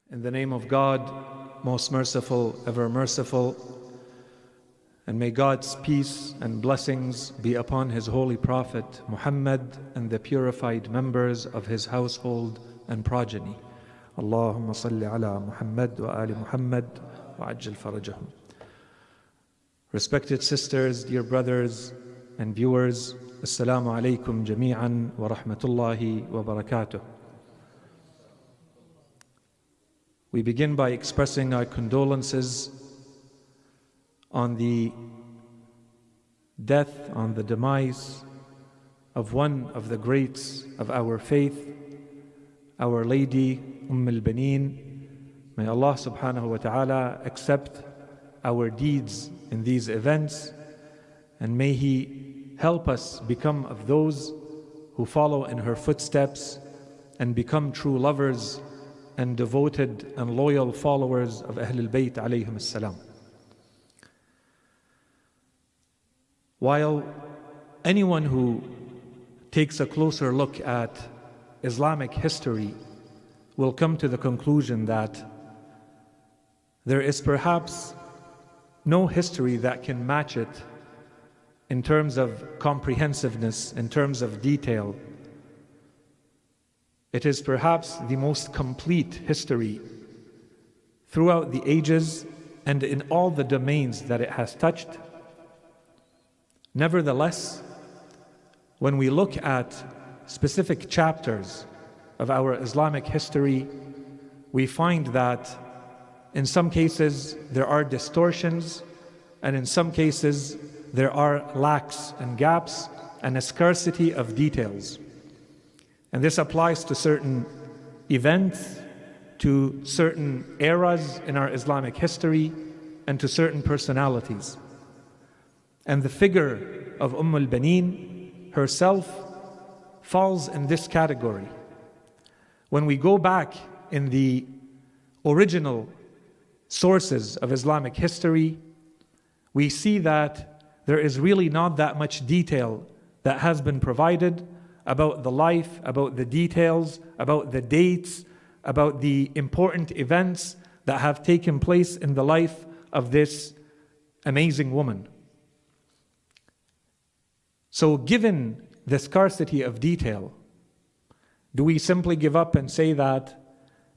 In the name of God, most merciful, ever merciful, and may God's peace and blessings be upon His holy Prophet Muhammad and the purified members of his household and progeny. Allahumma salli ala Muhammad wa ali Muhammad wa ajjal farajahum. Respected sisters, dear brothers and viewers, Assalamu alaikum jami'an wa rahmatullahi wa barakatuh. We begin by expressing our condolences on the death, on the demise of one of the greats of our faith, Our Lady al-Baneen. May Allah subhanahu wa ta'ala accept our deeds in these events, and may He help us become of those who follow in her footsteps and become true lovers and devoted and loyal followers of Ahlul Bayt alayhim as-salam. While anyone who takes a closer look at Islamic history will come to the conclusion that there is perhaps no history that can match it in terms of comprehensiveness, in terms of detail. It is perhaps the most complete history throughout the ages and in all the domains that it has touched. Nevertheless, when we look at specific chapters of our Islamic history, we find that in some cases there are distortions, and in some cases there are lacks and gaps and a scarcity of details. And this applies to certain events, to certain eras in our Islamic history, and to certain personalities. And the figure of al-Baneen herself falls in this category. When we go back in the original sources of Islamic history, we see that there is really not that much detail that has been provided about the life, about the details, about the dates, about the important events that have taken place in the life of this amazing woman. So given the scarcity of detail, do we simply give up and say that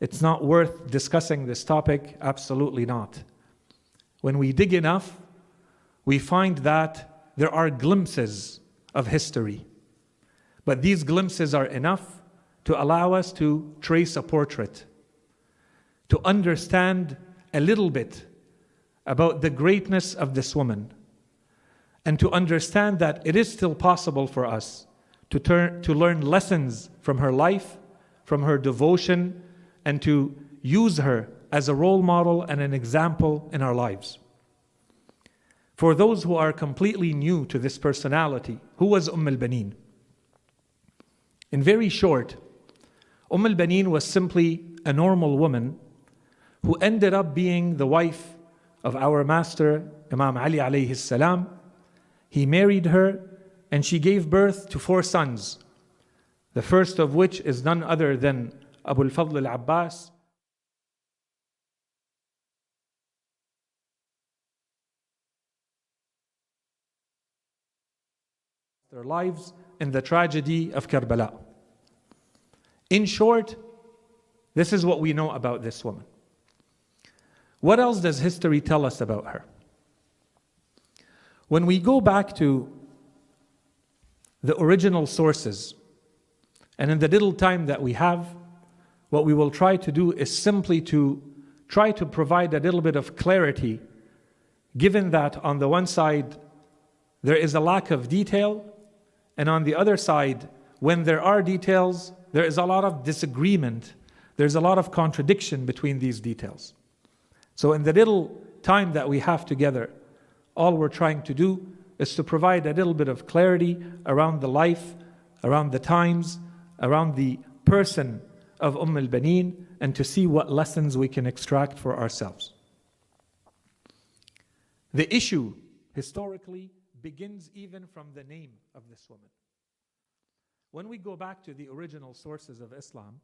it's not worth discussing this topic? Absolutely not. When we dig enough, we find that there are glimpses of history. But these glimpses are enough to allow us to trace a portrait, to understand a little bit about the greatness of this woman, and to understand that it is still possible for us to learn lessons from her life, from her devotion, and to use her as a role model and an example in our lives. For those who are completely new to this personality, who was al-Baneen? In very short, al-Baneen was simply a normal woman who ended up being the wife of our master, Imam Ali alayhi salam. He married her and she gave birth to 4 sons, the first of which is none other than Fadl al-Abbas. Their lives in the tragedy of Karbala. In short, this is what we know about this woman. What else does history tell us about her? When we go back to the original sources, and in the little time that we have, what we will try to do is simply to try to provide a little bit of clarity, given that on the one side there is a lack of detail, and on the other side, when there are details, there is a lot of disagreement, there's a lot of contradiction between these details. So in the little time that we have together, all we're trying to do is to provide a little bit of clarity around the life, around the times, around the person of al-Baneen, and to see what lessons we can extract for ourselves. The issue, historically, begins even from the name of this woman. When we go back to the original sources of Islam,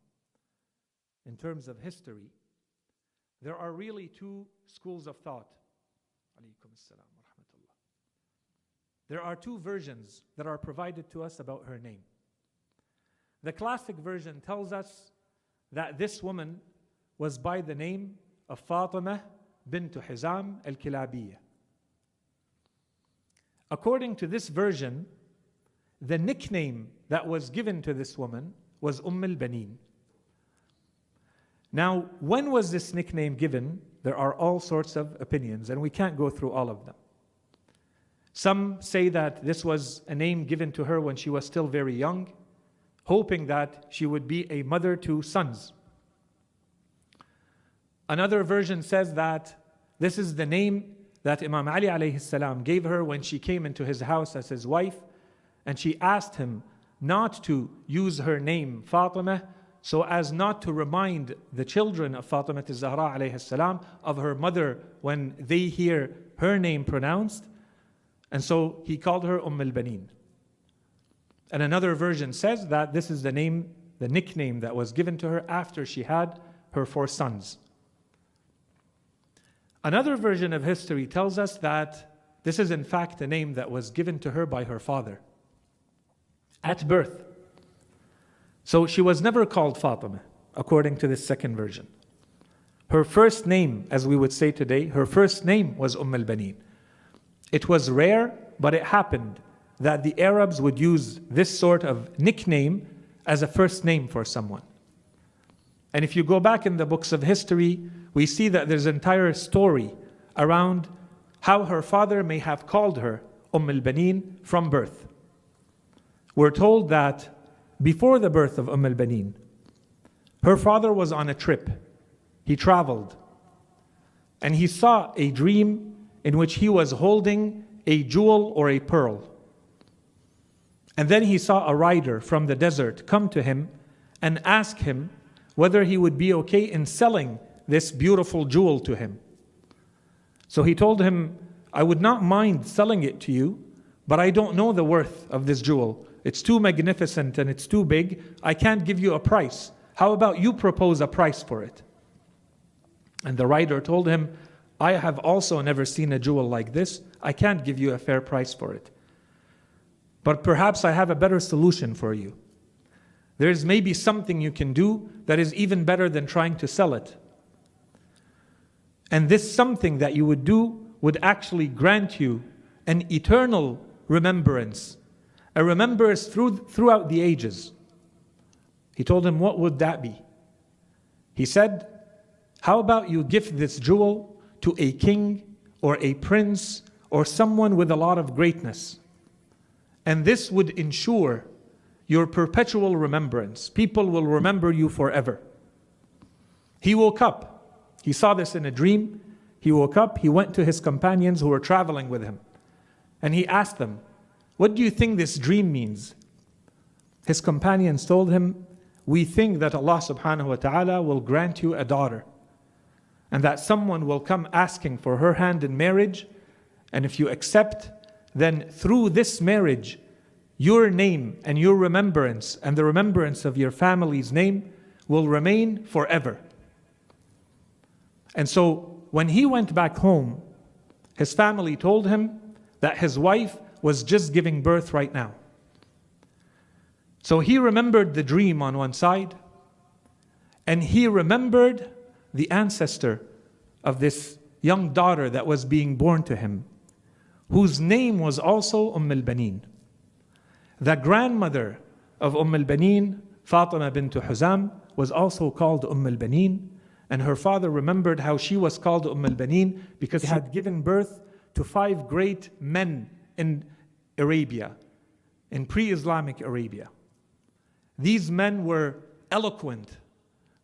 in terms of history, There are really two schools of thought. Alaykum as-salam wa rahmatullah. There are two versions that are provided to us about her name. The classic version tells us that this woman was by the name of Fatima bint Hizam al-Kilabiyya. According to this version, the nickname that was given to this woman was al-Baneen. Now, when was this nickname given? There are all sorts of opinions, and we can't go through all of them. Some say that this was a name given to her when she was still very young, hoping that she would be a mother to sons. Another version says that this is the name that Imam Ali alayhi salam gave her when she came into his house as his wife, and she asked him not to use her name Fatima, so as not to remind the children of Fatima az-Zahra alayhi salam of her mother when they hear her name pronounced. And so he called her al-Baneen. And another version says that this is the name, the nickname that was given to her after she had her 4 sons. Another version of history tells us that this is in fact a name that was given to her by her father at birth. So she was never called Fatima, according to this second version. Her first name, as we would say today, her first name was Baneen. It was rare, but it happened that the Arabs would use this sort of nickname as a first name for someone. And if you go back in the books of history, we see that there's an entire story around how her father may have called her al-Baneen from birth. We're told that before the birth of al-Baneen, her father was on a trip. He traveled, and he saw a dream in which he was holding a jewel or a pearl. And then he saw a rider from the desert come to him and ask him whether he would be okay in selling this beautiful jewel to him. So he told him, I would not mind selling it to you, but I don't know the worth of this jewel. It's too magnificent and it's too big. I can't give you a price. How about you propose a price for it? And the rider told him, I have also never seen a jewel like this. I can't give you a fair price for it. But perhaps I have a better solution for you. There's maybe something you can do that is even better than trying to sell it. And this something that you would do would actually grant you an eternal remembrance, a remembrance throughout the ages. He told him, what would that be? He said, how about you gift this jewel to a king or a prince or someone with a lot of greatness? And this would ensure your perpetual remembrance. People will remember you forever. He woke up. He saw this in a dream. He woke up. He went to his companions who were traveling with him. And he asked them, what do you think this dream means? His companions told him, we think that Allah subhanahu wa ta'ala will grant you a daughter, and that someone will come asking for her hand in marriage, and if you accept, then through this marriage, your name and your remembrance and the remembrance of your family's name will remain forever. And so when he went back home, his family told him that his wife was just giving birth right now. So he remembered the dream on one side, and he remembered the ancestor of this young daughter that was being born to him, whose name was also Al-Baneen. The grandmother of Al-Baneen, Fatima bint Hizam, was also called Al-Baneen, and her father remembered how she was called Al-Baneen because she had given birth to 5 great men in Arabia, in pre-Islamic Arabia. These men were eloquent,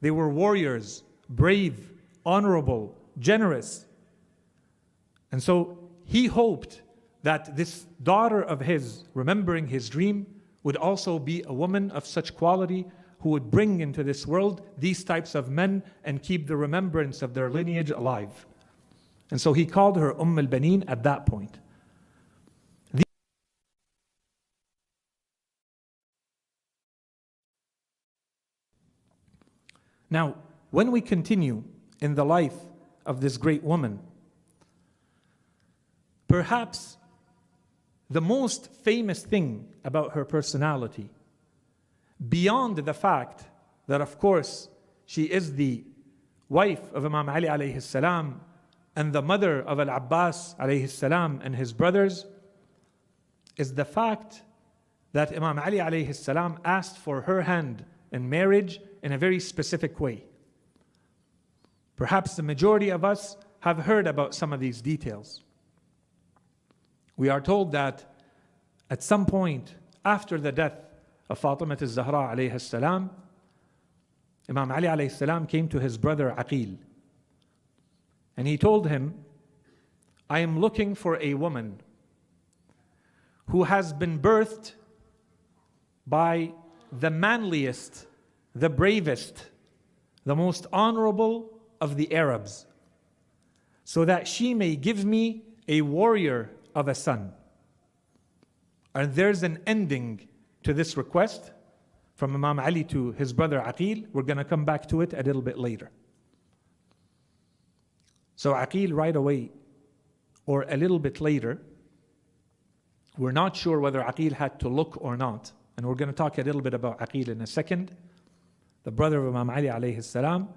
they were warriors, brave, honorable, generous. And so he hoped that this daughter of his, remembering his dream, would also be a woman of such quality who would bring into this world these types of men and keep the remembrance of their lineage alive. And so he called her Al-Baneen at that point. Now, when we continue in the life of this great woman. Perhaps the most famous thing about her personality, beyond the fact that, of course, she is the wife of Imam Ali alayhi salam and the mother of al-Abbas alayhi salam and his brothers, is the fact that Imam Ali alayhi salam asked for her hand in marriage in a very specific way. Perhaps the majority of us have heard about some of these details. We are told that at some point after the death of Fatima al-Zahra alayhi salam, Imam Ali alayhi salam came to his brother Aqeel, and he told him, I am looking for a woman who has been birthed by the manliest, the bravest, the most honorable of the Arabs, so that she may give me a warrior of a son. And there's an ending to this request from Imam Ali to his brother Aqeel. We're going to come back to it a little bit later. So Aqeel right away, or a little bit later, we're not sure whether Aqeel had to look or not, and we're going to talk a little bit about Aqeel in a second. The brother of Imam Ali alayhi salam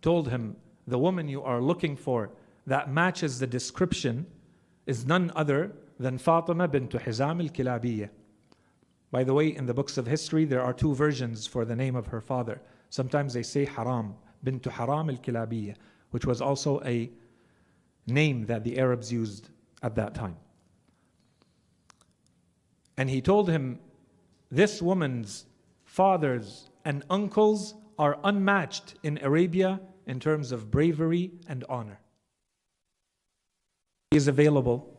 told him, the woman you are looking for that matches the description is none other than Fatima bint Hizam al-Kilabiyya. By the way, in the books of history, there are two versions for the name of her father. Sometimes they say Haram, bint Haram al-Kilabiyya, which was also a name that the Arabs used at that time. And he told him, this woman's fathers and uncles are unmatched in Arabia in terms of bravery and honor. She is available,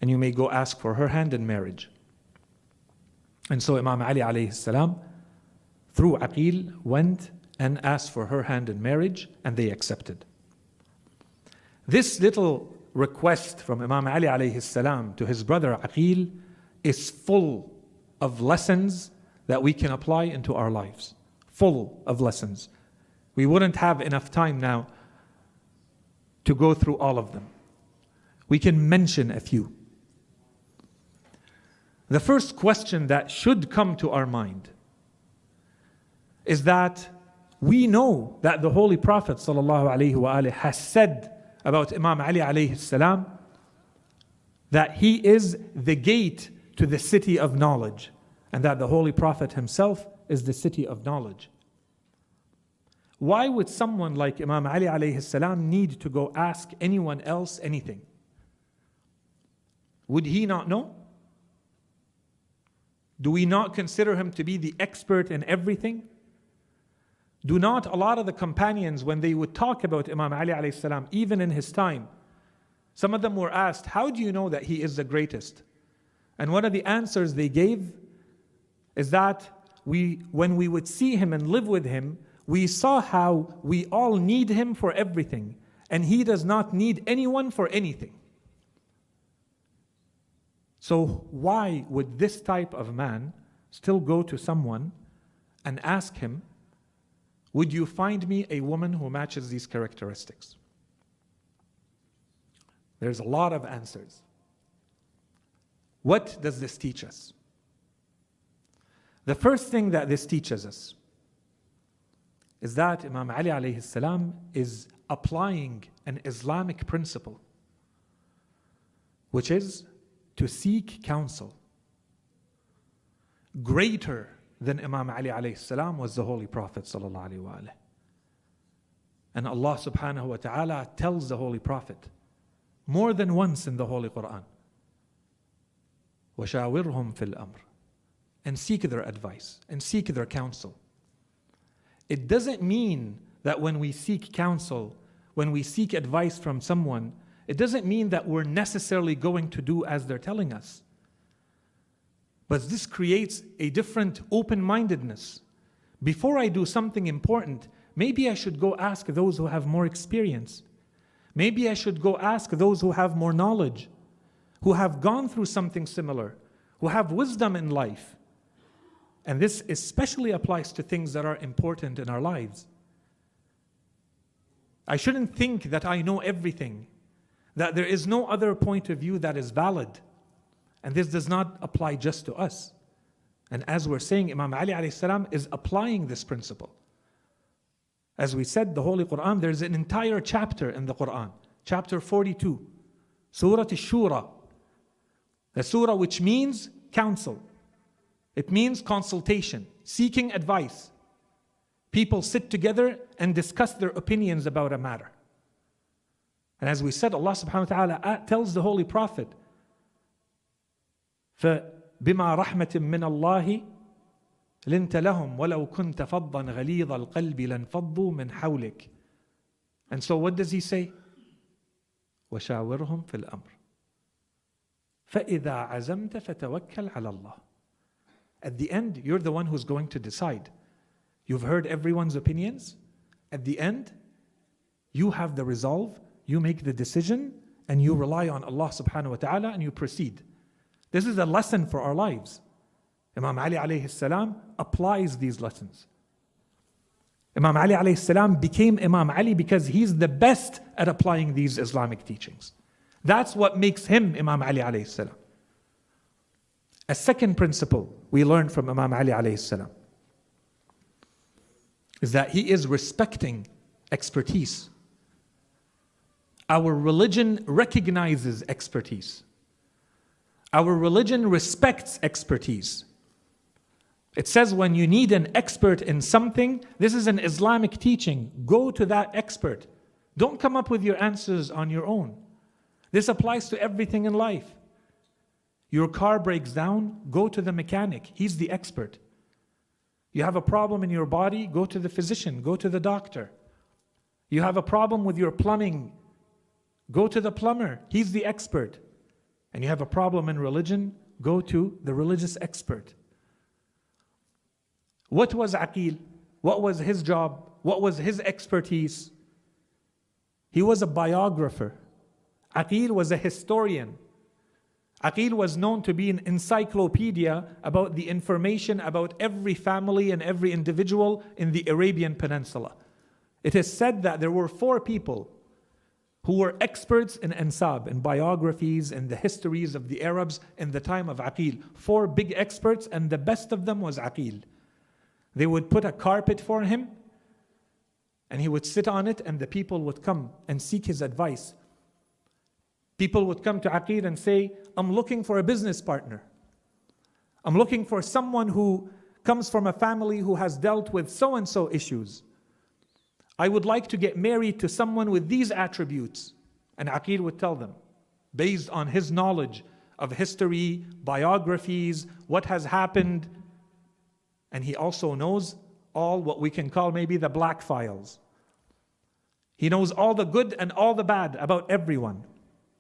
and you may go ask for her hand in marriage. And so Imam Ali alayhi salam, through Aqeel, went and asked for her hand in marriage, and they accepted. This little request from Imam Ali alayhi salam to his brother Aqeel is full of lessons that we can apply into our lives. Full of lessons. We wouldn't have enough time now to go through all of them. We can mention a few. The first question that should come to our mind is that we know that the Holy Prophet ﷺ has said about Imam Ali alayhi salam that he is the gate to the city of knowledge, and that the Holy Prophet himself is the city of knowledge. Why would someone like Imam Ali alayhi salam need to go ask anyone else anything? Would he not know? Do we not consider him to be the expert in everything? Do not a lot of the companions, when they would talk about Imam Ali alayhi salam, even in his time, some of them were asked, how do you know that he is the greatest? And one of the answers they gave is that when we would see him and live with him, we saw how we all need him for everything, and he does not need anyone for anything. So why would this type of man still go to someone and ask him, would you find me a woman who matches these characteristics? There's a lot of answers. What does this teach us? The first thing that this teaches us is that Imam Ali alayhi salam is applying an Islamic principle, which is to seek counsel. Greater than Imam Ali alayhi salam was the Holy Prophet sallallahu alaihi wasallam. And Allah subhanahu wa ta'ala tells the Holy Prophet more than once in the Holy Quran, وَشَاوِرْهُمْ فِي الْأَمْرِ, and seek their advice and seek their counsel. It doesn't mean that when we seek counsel, when we seek advice from someone, it doesn't mean that we're necessarily going to do as they're telling us. But this creates a different open-mindedness. Before I do something important, maybe I should go ask those who have more experience. Maybe I should go ask those who have more knowledge, who have gone through something similar, who have wisdom in life. And this especially applies to things that are important in our lives. I shouldn't think that I know everything, that there is no other point of view that is valid. And this does not apply just to us. And as we're saying, Imam Ali alayhi salam is applying this principle. As we said, the Holy Quran, there's an entire chapter in the Quran, chapter 42, Surah al-Shura, the surah which means counsel. It means consultation, seeking advice. People sit together and discuss their opinions about a matter. And as we said, Allah subhanahu wa ta'ala tells the Holy Prophet, فَبِمَا رَحْمَةٍ مِّنَ اللَّهِ لِنْتَ لَهُمْ وَلَوْ كُنْتَ فَضًّا غَلِيظَ الْقَلْبِ لَانْفَضُّوا مِنْ حَوْلِكَ. And so what does he say? وَشَاوِرْهُمْ فِي الْأَمْرِ فَإِذَا عَزَمْتَ فَتَوَكَّلْ عَلَى اللَّهِ. At the end, you're the one who's going to decide. You've heard everyone's opinions. At the end, you have the resolve, you make the decision, and you rely on Allah subhanahu wa ta'ala and you proceed. This is a lesson for our lives. Imam Ali alayhi salam applies these lessons. Imam Ali alayhi salam became Imam Ali because he's the best at applying these Islamic teachings. That's what makes him Imam Ali alayhi salam. A second principle we learn from Imam Ali alayhi salam is that he is respecting expertise. Our religion recognizes expertise. Our religion respects expertise. It says when you need an expert in something, this is an Islamic teaching. Go to that expert. Don't come up with your answers on your own. This applies to everything in life. Your car breaks down, go to the mechanic. He's the expert. You have a problem in your body, go to the physician, go to the doctor. You have a problem with your plumbing, go to the plumber. He's the expert. And you have a problem in religion, go to the religious expert. What was Aqeel? What was his job? What was his expertise? He was a biographer. Aqeel was a historian. Aqeel was known to be an encyclopedia about the information about every family and every individual in the Arabian Peninsula. It is said that there were 4 people who were experts in ansab, in biographies, in the histories of the Arabs in the time of Aqeel. 4 big experts, and the best of them was Aqeel. They would put a carpet for him, and he would sit on it, and the people would come and seek his advice. People would come to Aqeel and say, I'm looking for a business partner. I'm looking for someone who comes from a family who has dealt with so-and-so issues. I would like to get married to someone with these attributes. And Aqeel would tell them, based on his knowledge of history, biographies, what has happened. And he also knows all what we can call maybe the black files. He knows all the good and all the bad about everyone.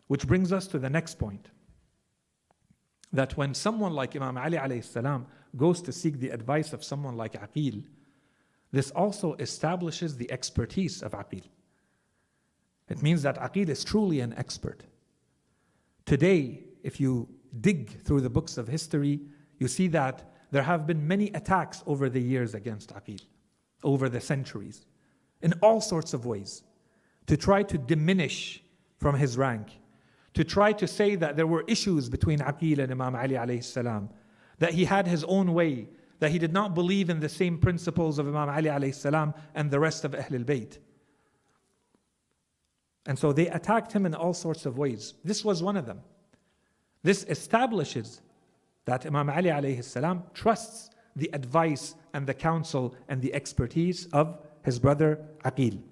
Which brings us to the next point. That when someone like Imam Ali alayhi salam goes to seek the advice of someone like Aqeel, this also establishes the expertise of Aqeel. It means that Aqeel is truly an expert. Today, if you dig through the books of history, you see that there have been many attacks over the years against Aqeel, over the centuries, in all sorts of ways, to try to diminish from his rank, to try to say that there were issues between Aqeel and Imam Ali alayhi salam, that he had his own way, that he did not believe in the same principles of Imam Ali alayhi salam and the rest of Ahlul Bayt. And so they attacked him in all sorts of ways. This was one of them. This establishes that Imam Ali alayhi salam trusts the advice and the counsel and the expertise of his brother Aqeel.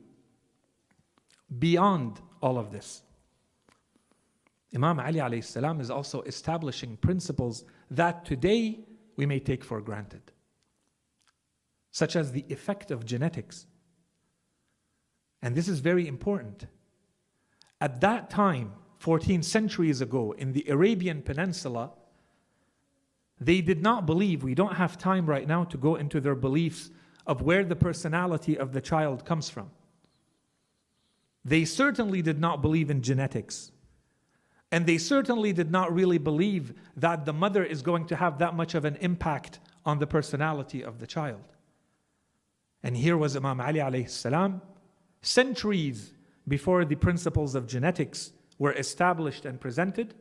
Beyond all of this, Imam Ali alayhi salam is also establishing principles that today we may take for granted, such as the effect of genetics. And this is very important. At that time, 14 centuries ago, in the Arabian Peninsula, they did not believe, we don't have time right now to go into their beliefs of where the personality of the child comes from. They certainly did not believe in genetics. And they certainly did not really believe that the mother is going to have that much of an impact on the personality of the child. And here was Imam Ali alayhi salam centuries before the principles of genetics were established and presented.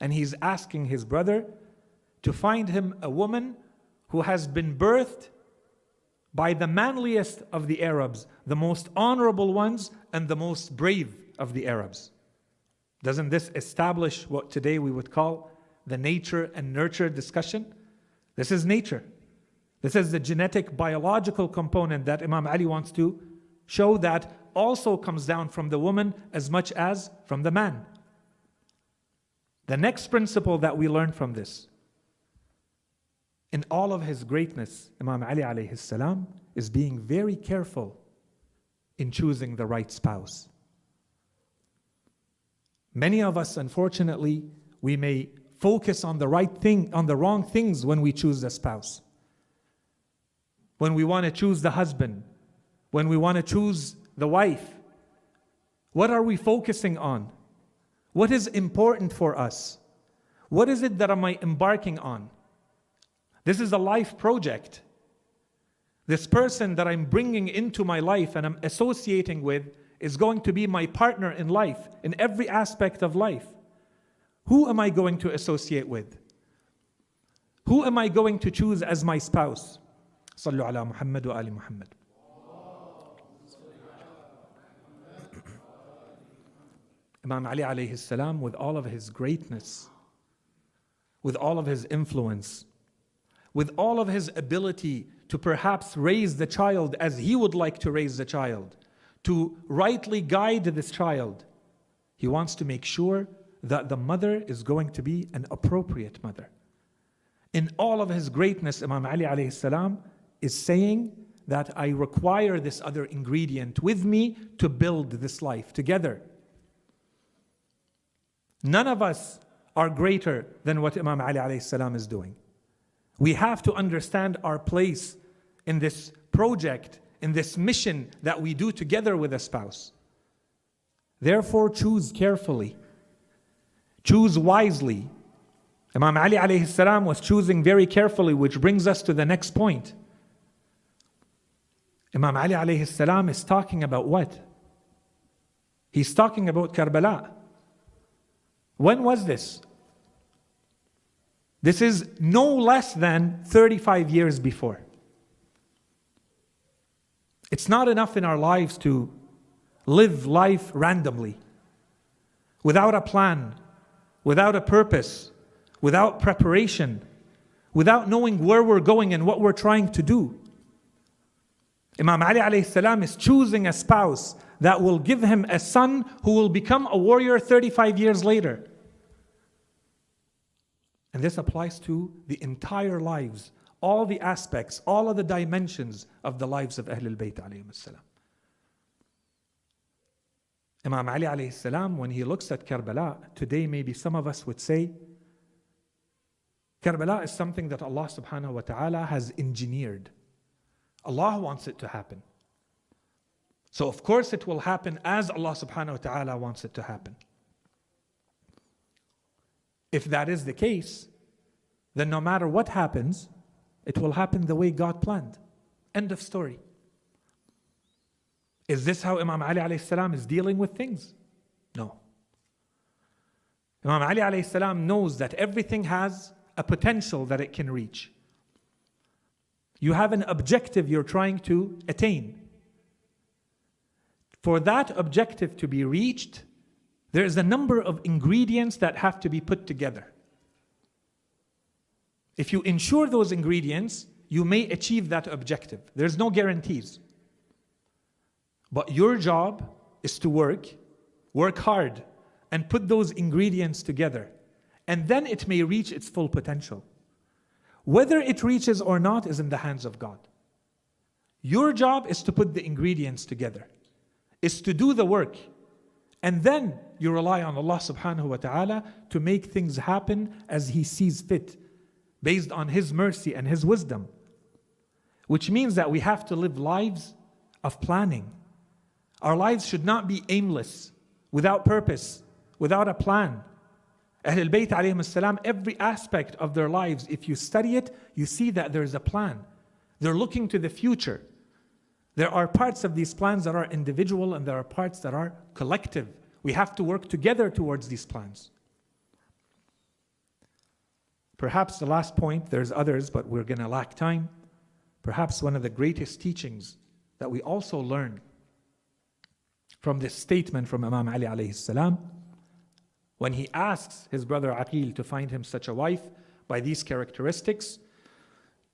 And he's asking his brother to find him a woman who has been birthed by the manliest of the Arabs, the most honorable ones and the most brave of the Arabs. Doesn't this establish what today we would call the nature and nurture discussion? This is nature. This is the genetic, biological component that Imam Ali wants to show that also comes down from the woman as much as from the man. The next principle that we learn from this, in all of his greatness, Imam Ali alayhi salam is being very careful in choosing the right spouse. Many of us, unfortunately, we may focus on the right thing, on the wrong things when we choose a spouse. When we want to choose the husband, when we want to choose the wife, what are we focusing on? What is important for us? What is it that am I embarking on? This is a life project. This person that I'm bringing into my life and I'm associating with is going to be my partner in life, in every aspect of life. Who am I going to associate with? Who am I going to choose as my spouse? Sallu ala Muhammad wa ali Muhammad. Imam Ali alayhi salam, with all of his greatness, with all of his influence, with all of his ability to perhaps raise the child as he would like to raise the child, to rightly guide this child, he wants to make sure that the mother is going to be an appropriate mother. In all of his greatness, Imam Ali alayhi salam is saying that I require this other ingredient with me to build this life together. None of us are greater than what Imam Ali alayhi salam is doing. We have to understand our place in this project, in this mission that we do together with a spouse. Therefore, choose carefully. Choose wisely. Imam Ali alayhi salam was choosing very carefully, which brings us to the next point. Imam Ali alayhi salam is talking about what? He's talking about Karbala. When was this? This is no less than 35 years before. It's not enough in our lives to live life randomly, without a plan, without a purpose, without preparation, without knowing where we're going and what we're trying to do. Imam Ali alayhi salam is choosing a spouse that will give him a son who will become a warrior 35 years later. And this applies to the entire lives, all the aspects, all of the dimensions of the lives of Ahlul Bayt alayhim salam. Imam Ali alayhi salam, when he looks at Karbala, today maybe some of us would say, Karbala is something that Allah subhanahu wa ta'ala has engineered. Allah wants it to happen. So of course it will happen as Allah subhanahu wa ta'ala wants it to happen. If that is the case, then no matter what happens, it will happen the way God planned. End of story. Is this how Imam Ali alayhi salam is dealing with things? No. Imam Ali alayhi salam knows that everything has a potential that it can reach. You have an objective you're trying to attain. For that objective to be reached, there is a number of ingredients that have to be put together. If you ensure those ingredients, you may achieve that objective. There's no guarantees. But your job is to work hard, and put those ingredients together. And then it may reach its full potential. Whether it reaches or not is in the hands of God. Your job is to put the ingredients together, is to do the work. And then you rely on Allah subhanahu wa ta'ala to make things happen as He sees fit, based on His mercy and His wisdom. Which means that we have to live lives of planning. Our lives should not be aimless, without purpose, without a plan. Ahlul Bayt alayhim salam, every aspect of their lives, if you study it, you see that there's a plan. They're looking to the future. There are parts of these plans that are individual and there are parts that are collective. We have to work together towards these plans. Perhaps the last point, there's others, but we're going to lack time. Perhaps one of the greatest teachings that we also learn from this statement from Imam Ali alayhi salam, when he asks his brother Aqeel to find him such a wife by these characteristics,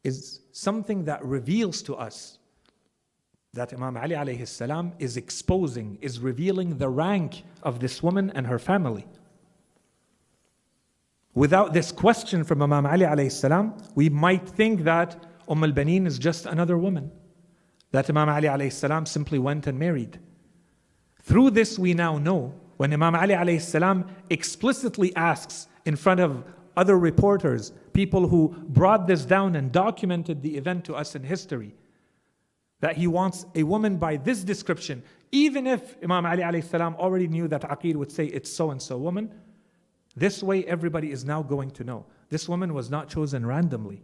is something that reveals to us that Imam Ali alayhi salam is exposing, is revealing the rank of this woman and her family. Without this question from Imam Ali alayhi salam, we might think that al-Baneen is just another woman, that Imam Ali alayhi salam simply went and married. Through this we now know, when Imam Ali alayhi salam explicitly asks in front of other reporters, people who brought this down and documented the event to us in history, that he wants a woman by this description, even if Imam Ali alayhi salam already knew that Aqeel would say it's so and so woman, this way everybody is now going to know. This woman was not chosen randomly.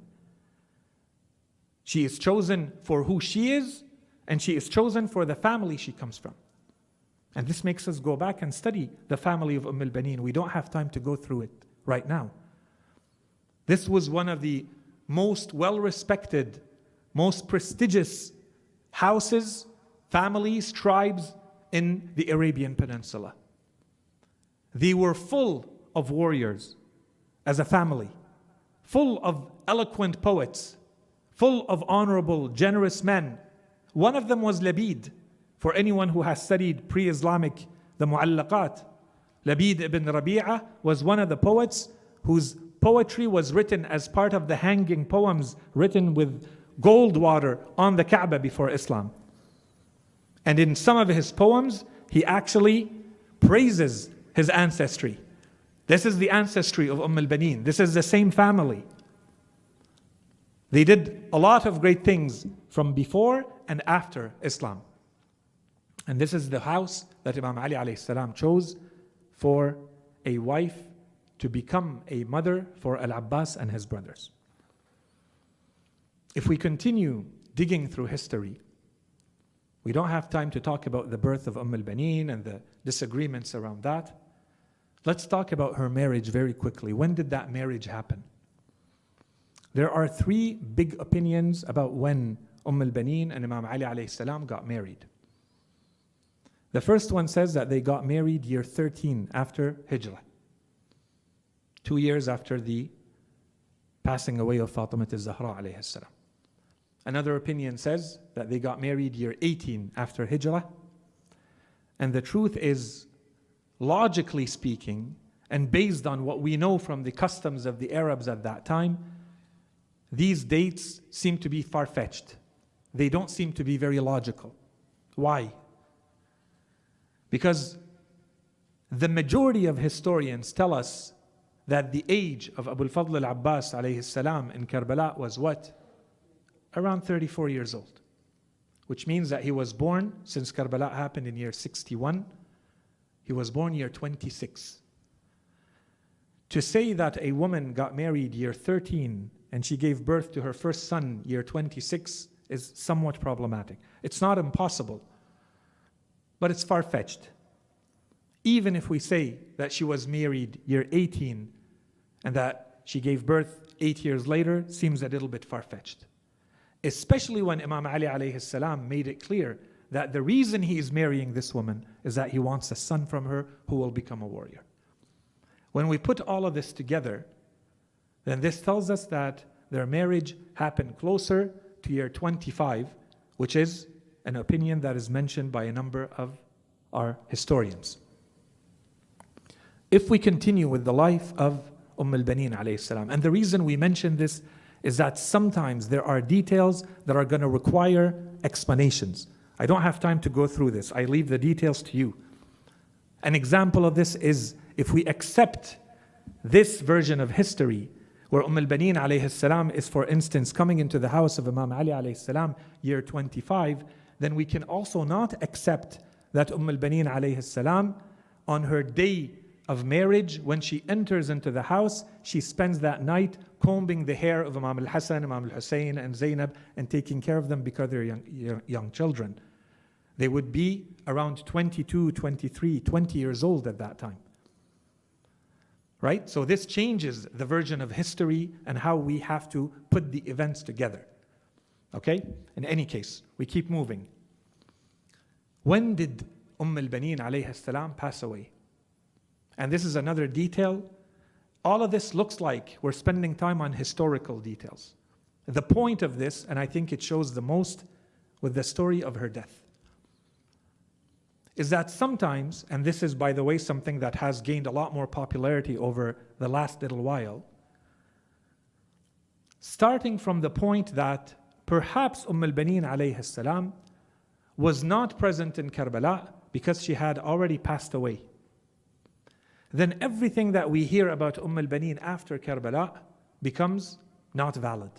She is chosen for who she is, and she is chosen for the family she comes from. And this makes us go back and study the family of al-Baneen. We don't have time to go through it right now. This was one of the most well-respected, most prestigious houses, families, tribes in the Arabian Peninsula. They were full of warriors as a family, full of eloquent poets, full of honorable, generous men. One of them was Labid. For anyone who has studied pre-Islamic, the Mu'allaqat, Labid ibn Rabi'a was one of the poets whose poetry was written as part of the hanging poems written with gold water on the Kaaba before Islam. And in some of his poems, he actually praises his ancestry. This is the ancestry of al-Baneen. This is the same family. They did a lot of great things from before and after Islam. And this is the house that Imam Ali alayhi salam chose for a wife to become a mother for al-Abbas and his brothers. If we continue digging through history, we don't have time to talk about the birth of al-Baneen and the disagreements around that. Let's talk about her marriage very quickly. When did that marriage happen? There are three big opinions about when al-Baneen and Imam Ali alayhi salam got married. The first one says that they got married year 13 after Hijrah, 2 years after the passing away of Fatimah al-Zahra alayhi salam. Another opinion says that they got married year 18 after Hijrah. And the truth is, logically speaking, and based on what we know from the customs of the Arabs at that time, these dates seem to be far-fetched. They don't seem to be very logical. Why? Because the majority of historians tell us that the age of Abu al-Fadl al-Abbas alayhi salam in Karbala was what? Around 34 years old. Which means that he was born, since Karbala happened in year 61, he was born year 26. To say that a woman got married year 13 and she gave birth to her first son year 26 is somewhat problematic. It's not impossible, but it's far-fetched. Even if we say that she was married year 18 and that she gave birth 8 years later, seems a little bit far-fetched. Especially when Imam Ali alayhi salam made it clear that the reason he is marrying this woman is that he wants a son from her who will become a warrior. When we put all of this together, then this tells us that their marriage happened closer to year 25, which is an opinion that is mentioned by a number of our historians. If we continue with the life of al-Baneen alayhi salam, and the reason we mention this is that sometimes there are details that are going to require explanations. I don't have time to go through this. I leave the details to you. An example of this is if we accept this version of history, where al-Baneen alayhi salam is, for instance, coming into the house of Imam Ali alayhi salam year 25, then we can also not accept that al-Baneen alayhi salam on her day of marriage, when she enters into the house, she spends that night combing the hair of Imam al-Hassan, Imam al-Hussein, and Zainab, and taking care of them because they're young children. They would be around 22, 23, 20 years old at that time. Right? So this changes the version of history and how we have to put the events together. Okay? In any case, we keep moving. When did al-Baneen alayhi salam pass away? And this is another detail. All of this looks like we're spending time on historical details. The point of this, and I think it shows the most with the story of her death, is that sometimes, and this is, by the way, something that has gained a lot more popularity over the last little while, starting from the point that perhaps al-Baneen alayhi salam was not present in Karbala because she had already passed away. Then everything that we hear about al-Baneen after Karbala becomes not valid.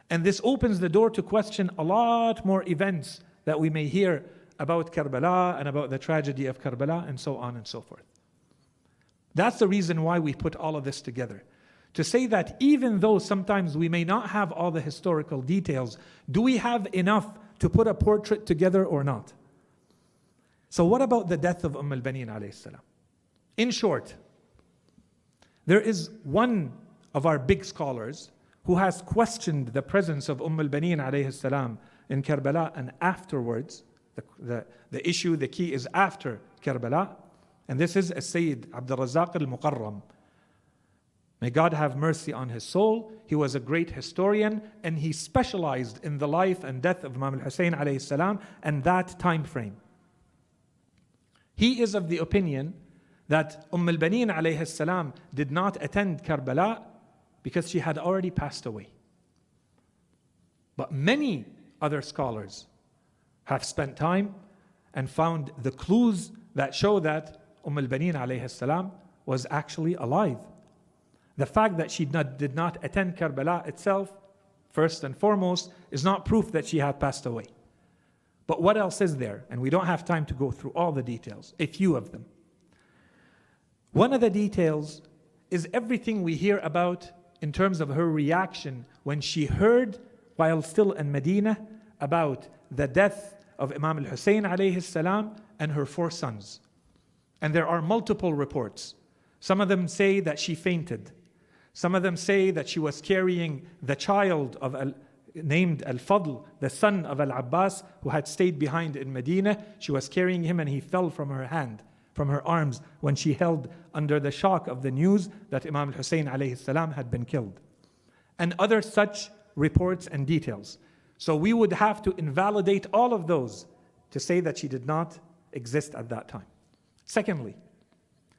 And this opens the door to question a lot more events that we may hear about Karbala and about the tragedy of Karbala and so on and so forth. That's the reason why we put all of this together. To say that even though sometimes we may not have all the historical details, do we have enough to put a portrait together or not? So what about the death of al-Baneen alayhi salam? In short, there is one of our big scholars who has questioned the presence of al-Baneen alayhi salam in Karbala and afterwards. The issue, the key is after Karbala, and this is Sayid Abdul Razak al-Muqarram. May God have mercy on his soul. He was a great historian, and he specialized in the life and death of Imam al-Hussein alayhi salam and that time frame. He is of the opinion that al-Baneen alayhi salam did not attend Karbala because she had already passed away. But many other scholars have spent time and found the clues that show that al-Baneen alayhi salam was actually alive. The fact that she did not attend Karbala itself, first and foremost, is not proof that she had passed away. But what else is there? And we don't have time to go through all the details, a few of them. One of the details is everything we hear about in terms of her reaction when she heard, while still in Medina, about the death of Imam al-Hussein alayhi salam and her 4 sons. And there are multiple reports. Some of them say that she fainted. Some of them say that she was carrying the child of named al-Fadl, the son of al-Abbas, who had stayed behind in Medina. She was carrying him and he fell from her hand, from her arms, when she held under the shock of the news that Imam al-Hussein alayhi salam had been killed. And other such reports and details. So we would have to invalidate all of those to say that she did not exist at that time. Secondly,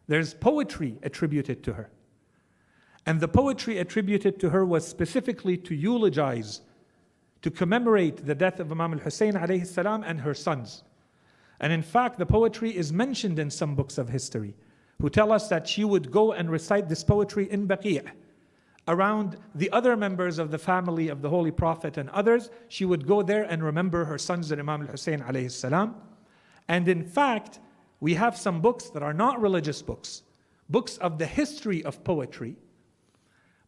there's poetry attributed to her. And the poetry attributed to her was specifically to eulogize, to commemorate the death of Imam al-Hussein alayhi salam and her sons. And in fact, the poetry is mentioned in some books of history, who tell us that she would go and recite this poetry in Baqi'. Around the other members of the family of the Holy Prophet and others, she would go there and remember her sons and Imam al-Hussein alayhi salam. And in fact, we have some books that are not religious books, books of the history of poetry,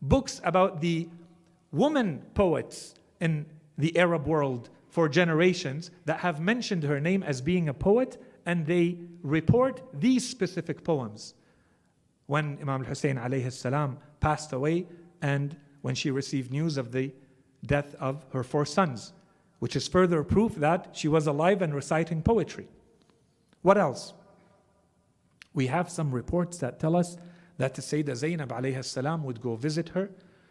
books about the woman poets in the Arab world for generations that have mentioned her name as being a poet, and they report these specific poems. When Imam al-Hussein alayhi salam passed away, and when she received news of the death of her 4 sons, which is further proof that she was alive and reciting poetry. What else? We have some reports that tell us that Sayyidah Zainab alayhi salam would go visit her,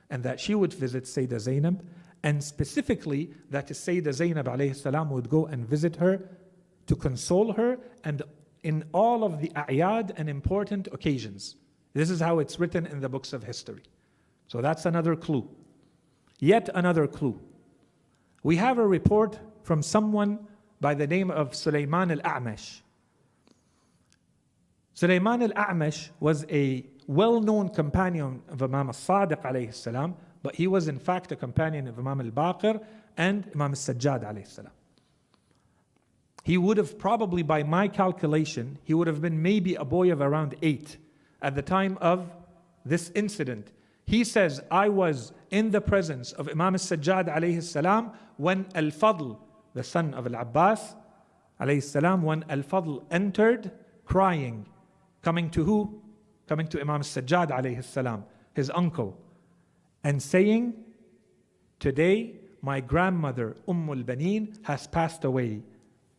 and that she would visit Sayyidah Zainab, and specifically that Sayyidah Zainab alayhi salam would go and visit her to console her, and in all of the a'yad and important occasions. This is how it's written in the books of history. So that's another clue. Yet another clue. We have a report from someone by the name of Sulaiman al-A'mash. Sulaiman al-A'mash was a well-known companion of Imam al-Sadiq alayhi salam, but he was in fact a companion of Imam al-Baqir and Imam al-Sajjad alayhi salam. He would have probably, by my calculation, he would have been maybe a boy of around 8 at the time of this incident. He says, I was in the presence of Imam al-Sajjad alayhi salam when al-Fadl, the son of al-Abbas alayhi salam, when al-Fadl entered crying, coming to who? Coming to Imam al-Sajjad alayhi salam, his uncle, and saying, today my grandmother al-Baneen has passed away.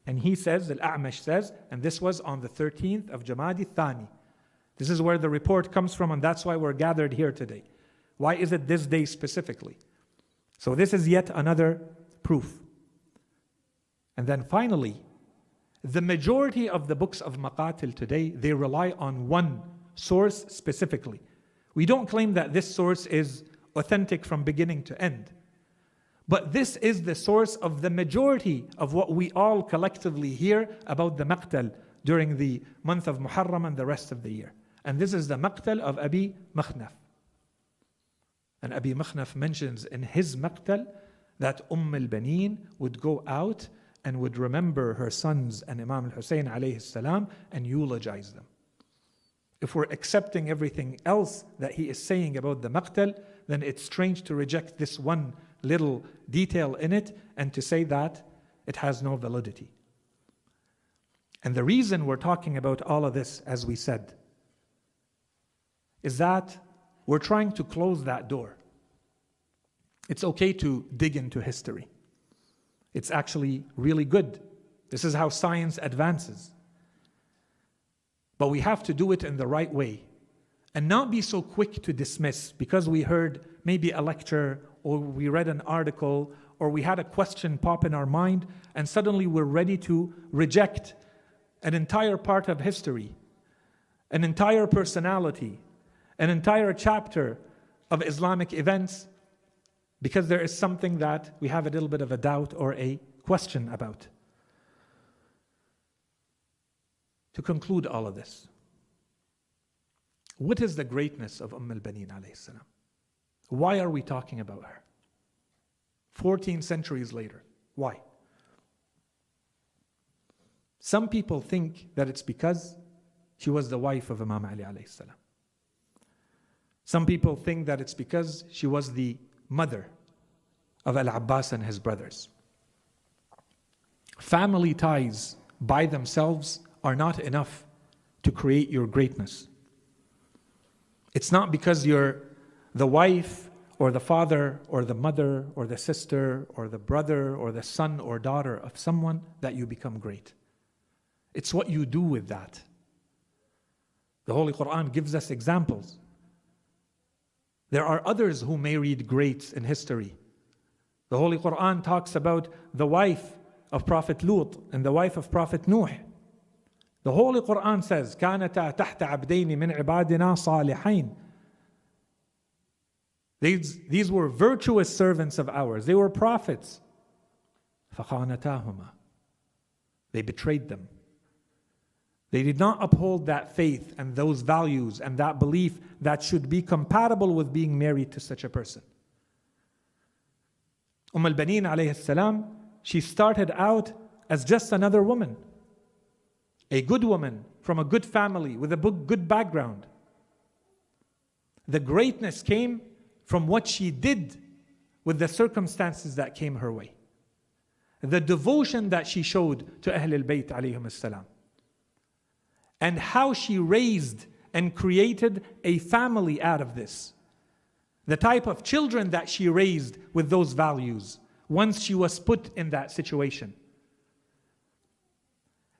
And he says, al-A'mash says, and this was on the 13th of Jamadi Thani. This is where the report comes from, and that's why we're gathered here today. Why is it this day specifically? So this is yet another proof. And then finally, the majority of the books of Maqatil today, they rely on one source specifically. We don't claim that this source is authentic from beginning to end. But this is the source of the majority of what we all collectively hear about the maqtal during the month of Muharram and the rest of the year. And this is the maqtal of Abi Makhnaf. And Abi Makhnaf mentions in his maqtal that al-Baneen would go out and would remember her sons and Imam al-Hussein alayhi salam and eulogize them. If we're accepting everything else that he is saying about the maqtal, then it's strange to reject this one little detail in it and to say that it has no validity. And the reason we're talking about all of this, as we said, is that we're trying to close that door. It's okay to dig into history. It's actually really good. This is how science advances. But we have to do it in the right way and not be so quick to dismiss because we heard maybe a lecture or we read an article or we had a question pop in our mind and suddenly we're ready to reject an entire part of history, an entire personality, an entire chapter of Islamic events because there is something that we have a little bit of a doubt or a question about. To conclude all of this, what is the greatness of al-Baneen alayhi salam? Why are we talking about her? 14 centuries later. Why? Some people think that it's because she was the wife of Imam Ali alayhi salam. Some people think that it's because she was the mother of al-Abbas and his brothers. Family ties by themselves are not enough to create your greatness. It's not because you're the wife or the father or the mother or the sister or the brother or the son or daughter of someone that you become great. It's what you do with that. The Holy Quran gives us examples. There are others who may read greats in history. The Holy Quran talks about the wife of Prophet Lut and the wife of Prophet Nuh. The Holy Quran says, كَانَتَا تَحْتَ عَبْدَيْنِ مِنْ عِبَادِنَا صَالِحَيْنِ. These were virtuous servants of ours. They were prophets. فَخَانَتَاهُمَا. They betrayed them. They did not uphold that faith and those values and that belief that should be compatible with being married to such a person. Al-Baneen alayhi salam, she started out as just another woman. A good woman from a good family with a good background. The greatness came from what she did with the circumstances that came her way. The devotion that she showed to Ahl al-Bayt alayhim as-salam. And how she raised and created a family out of this. The type of children that she raised with those values once she was put in that situation.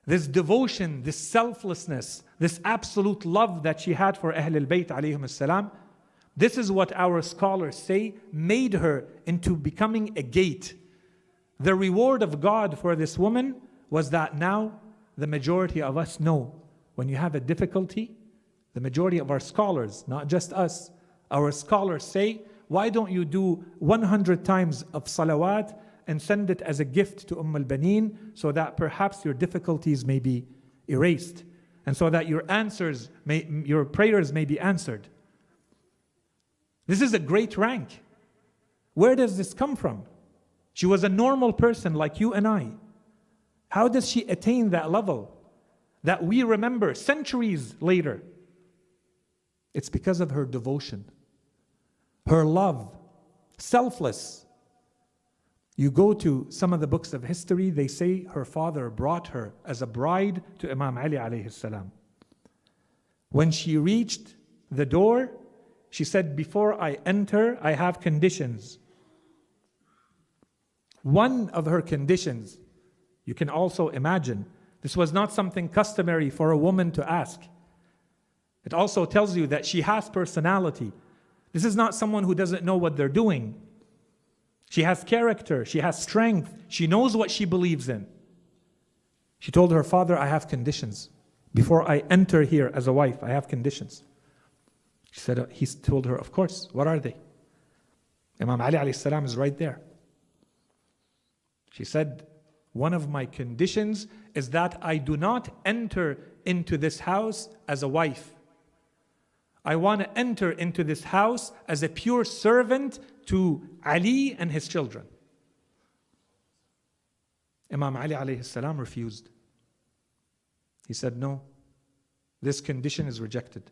This devotion, this selflessness, this absolute love that she had for Ahl al-Bayt alayhim as-salam, this is what our scholars say made her into becoming a gate. The reward of God for this woman was that now the majority of us know when you have a difficulty, the majority of our scholars, not just us, our scholars say, why don't you do 100 times of salawat and send it as a gift to Al-Baneen so that perhaps your difficulties may be erased and so that your prayers may be answered. This is a great rank. Where does this come from? She was a normal person like you and I. How does she attain that level that we remember centuries later? It's because of her devotion, her love, selfless. You go to some of the books of history, they say her father brought her as a bride to Imam Ali alayhi salam. When she reached the door, she said, before I enter, I have conditions. One of her conditions, you can also imagine, this was not something customary for a woman to ask. It also tells you that she has personality. This is not someone who doesn't know what they're doing. She has character, she has strength, she knows what she believes in. She told her father, I have conditions. Before I enter here as a wife, I have conditions. She said, he told her, of course, what are they? Imam Ali alayhi salam is right there. She said, one of my conditions is that I do not enter into this house as a wife. I want to enter into this house as a pure servant to Ali and his children. Imam Ali alayhi salam refused. He said, no, this condition is rejected.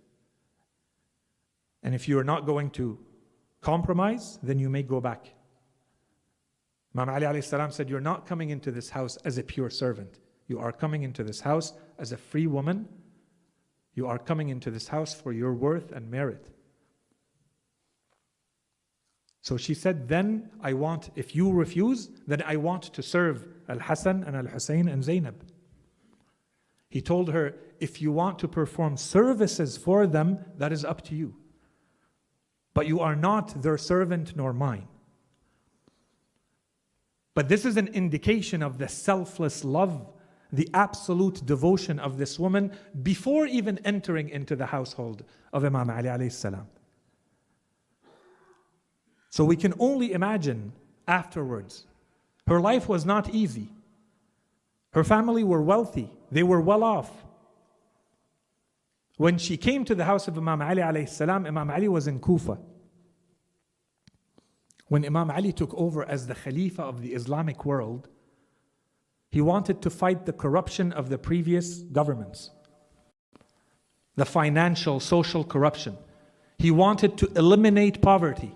And if you are not going to compromise, then you may go back. Imam Ali alayhi salam said, you're not coming into this house as a pure servant. You are coming into this house as a free woman. You are coming into this house for your worth and merit. So she said, then I want, if you refuse, then I want to serve Al-Hassan and Al-Hussein and Zainab. He told her, if you want to perform services for them, that is up to you. But you are not their servant nor mine. But this is an indication of the selfless love, the absolute devotion of this woman before even entering into the household of Imam Ali alayhi salam. So we can only imagine afterwards. Her life was not easy. Her family were wealthy. They were well off. When she came to the house of Imam Ali alayhi salam, Imam Ali was in Kufa. When Imam Ali took over as the Khalifa of the Islamic world, he wanted to fight the corruption of the previous governments. The financial, social corruption. He wanted to eliminate poverty.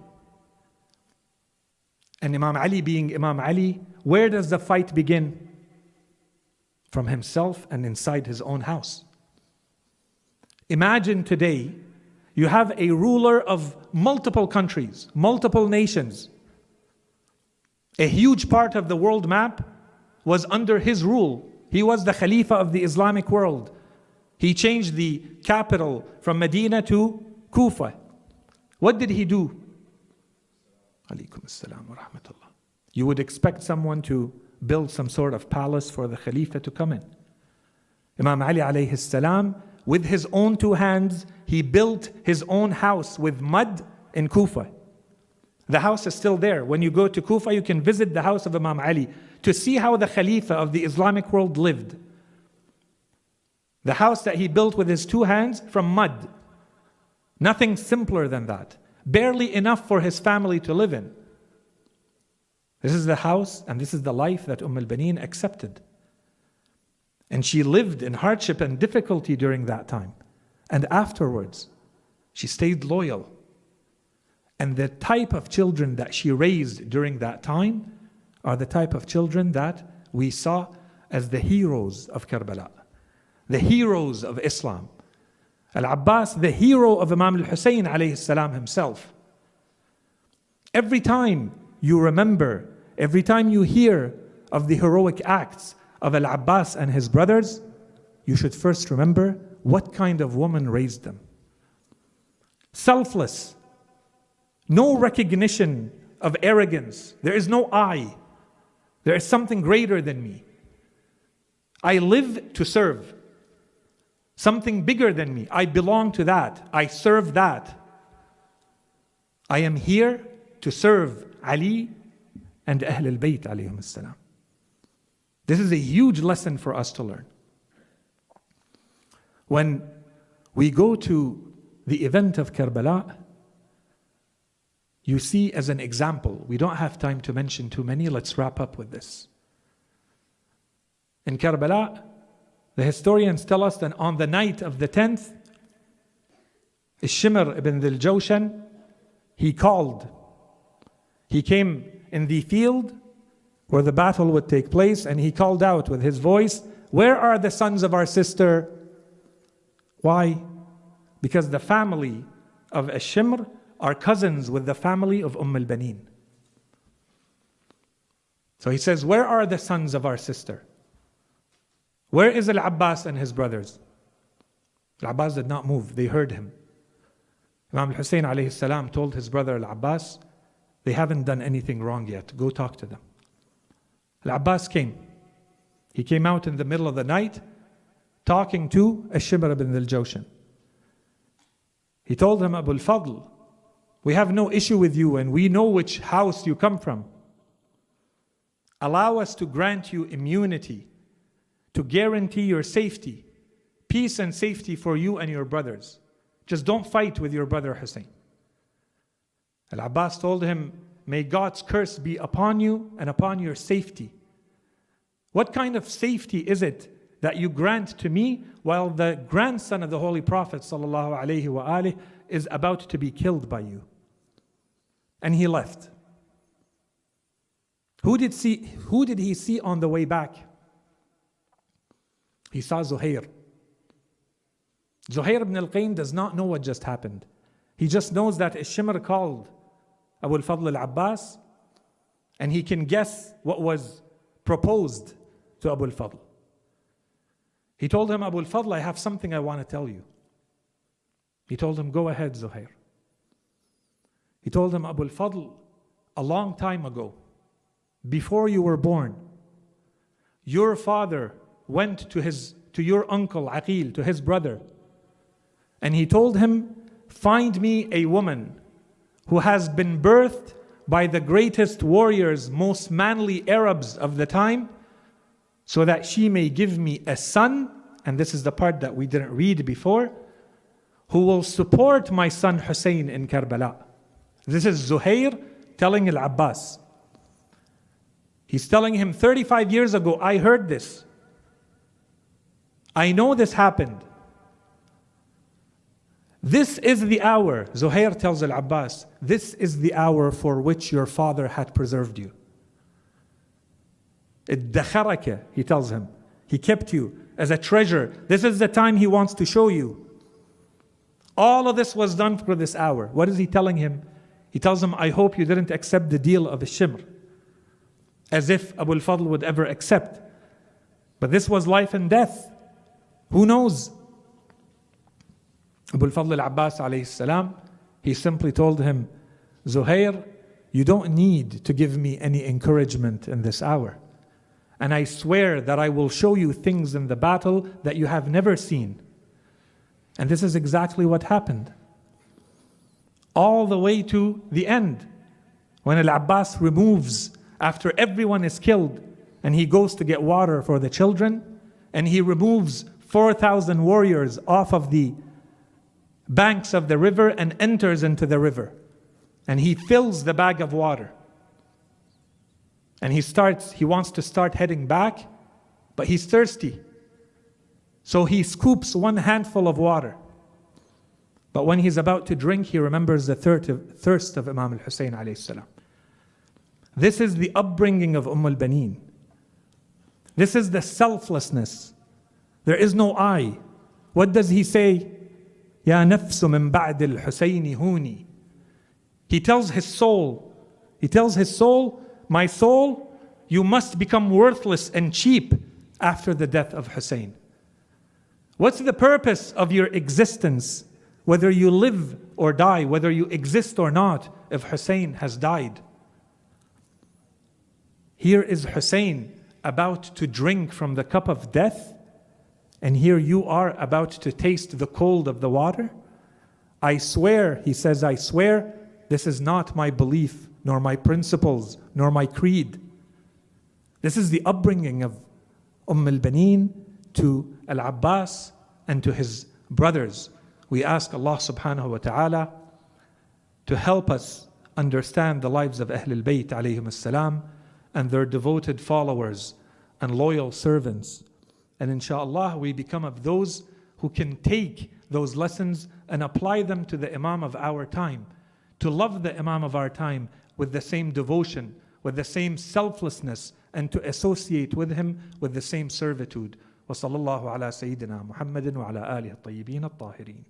And Imam Ali being Imam Ali, where does the fight begin? From himself and inside his own house. Imagine today, you have a ruler of multiple countries, multiple nations. A huge part of the world map was under his rule. He was the Khalifa of the Islamic world. He changed the capital from Medina to Kufa. What did he do? Alaykum as-salam wa rahmatullah. You would expect someone to build some sort of palace for the Khalifa to come in. Imam Ali alayhi salam, with his own two hands, he built his own house with mud in Kufa. The house is still there. When you go to Kufa, you can visit the house of Imam Ali to see how the Khalifa of the Islamic world lived. The house that he built with his two hands from mud. Nothing simpler than that. Barely enough for his family to live in. This is the house and this is the life that al-Baneen accepted. And she lived in hardship and difficulty during that time. And afterwards, she stayed loyal. And the type of children that she raised during that time are the type of children that we saw as the heroes of Karbala, the heroes of Islam. Al-Abbas, the hero of Imam al-Hussein alayhi salam himself. Every time you remember, every time you hear of the heroic acts of al-Abbas and his brothers, you should first remember what kind of woman raised them. Selfless, no recognition of arrogance. There is no I. There is something greater than me. I live to serve. Something bigger than me. I belong to that. I serve that. I am here to serve Ali and Ahl al-Bayt alayhim as-salam. This is a huge lesson for us to learn. When we go to the event of Karbala, you see as an example, we don't have time to mention too many, let's wrap up with this. in Karbala, the historians tell us that on the night of the 10th, Shimr ibn al-Jawshan, he called. He came in the field where the battle would take place, and he called out with his voice, "Where are the sons of our sister?" Why? Because the family of Shimr are cousins with the family of al-Baneen. So he says, "Where are the sons of our sister? Where is al-Abbas and his brothers?" Al-Abbas did not move. They heard him. Imam al-Hussein alayhi salam told his brother al-Abbas, "They haven't done anything wrong yet. Go talk to them." Al-Abbas came. He came out in the middle of the night talking to Shimr ibn al-Jawshan. He told him, "Abu al-Fadl, we have no issue with you and we know which house you come from. Allow us to grant you immunity, to guarantee your safety, peace and safety for you and your brothers. Just don't fight with your brother Hussein." Al-Abbas told him, "May God's curse be upon you and upon your safety. What kind of safety is it that you grant to me while the grandson of the Holy Prophet ﷺ is about to be killed by you?" And he left. Who did he see on the way back? He saw Zuhair. Zuhair ibn al-Qayn does not know what just happened. He just knows that Shimr called Abu al-Fadl al-Abbas, and he can guess what was proposed to Abu al-Fadl. He told him, "Abu al-Fadl, I have something I want to tell you." He told him, "Go ahead, Zuhair." He told him, "Abu al-Fadl, a long time ago, before you were born, your father went to your uncle Aqeel, to his brother, and he told him, 'Find me a woman who has been birthed by the greatest warriors, most manly Arabs of the time, so that she may give me a son,'" and this is the part that we didn't read before, "who will support my son Hussein in Karbala." This is Zuhair telling al-Abbas. He's telling him, 35 years ago, I heard this. I know this happened. This is the hour, Zuhair tells al-Abbas, this is the hour for which your father had preserved you. Iddakharaka, he tells him. He kept you as a treasure. This is the time he wants to show you. All of this was done for this hour. What is he telling him? He tells him, I hope you didn't accept the deal of Shimr. As if Abu al-Fadl would ever accept. But this was life and death. Who knows? Abu al-Fadl al-Abbas alayhi salam, he simply told him, Zuhair, you don't need to give me any encouragement in this hour. And I swear that I will show you things in the battle that you have never seen. And this is exactly what happened. All the way to the end. When al-Abbas removes, after everyone is killed, and he goes to get water for the children, and he removes 4,000 warriors off of the banks of the river and enters into the river. And he fills the bag of water. And he wants to start heading back, but he's thirsty. So he scoops one handful of water. But when he's about to drink, he remembers the thirst of Imam al-Hussein alayhi salam. This is the upbringing of al-Baneen. This is the selflessness. There is no I. What does he say? Ya nafsu min ba'd al-Husayni huni. He tells his soul, my soul, you must become worthless and cheap after the death of Hussein. What's the purpose of your existence, whether you live or die, whether you exist or not, if Hussein has died? Here is Hussein about to drink from the cup of death, and here you are about to taste the cold of the water. I swear, he says, I swear, this is not my belief, nor my principles, nor my creed. This is the upbringing of al-Baneen to al-Abbas and to his brothers. We ask Allah subhanahu wa ta'ala to help us understand the lives of Ahlul Bayt alayhim as-salam and their devoted followers and loyal servants. And inshallah, we become of those who can take those lessons and apply them to the Imam of our time, to love the Imam of our time with the same devotion, with the same selflessness, and to associate with him with the same servitude. وصلى الله على سيدنا محمد وعلى آله الطيبين الطاهرين.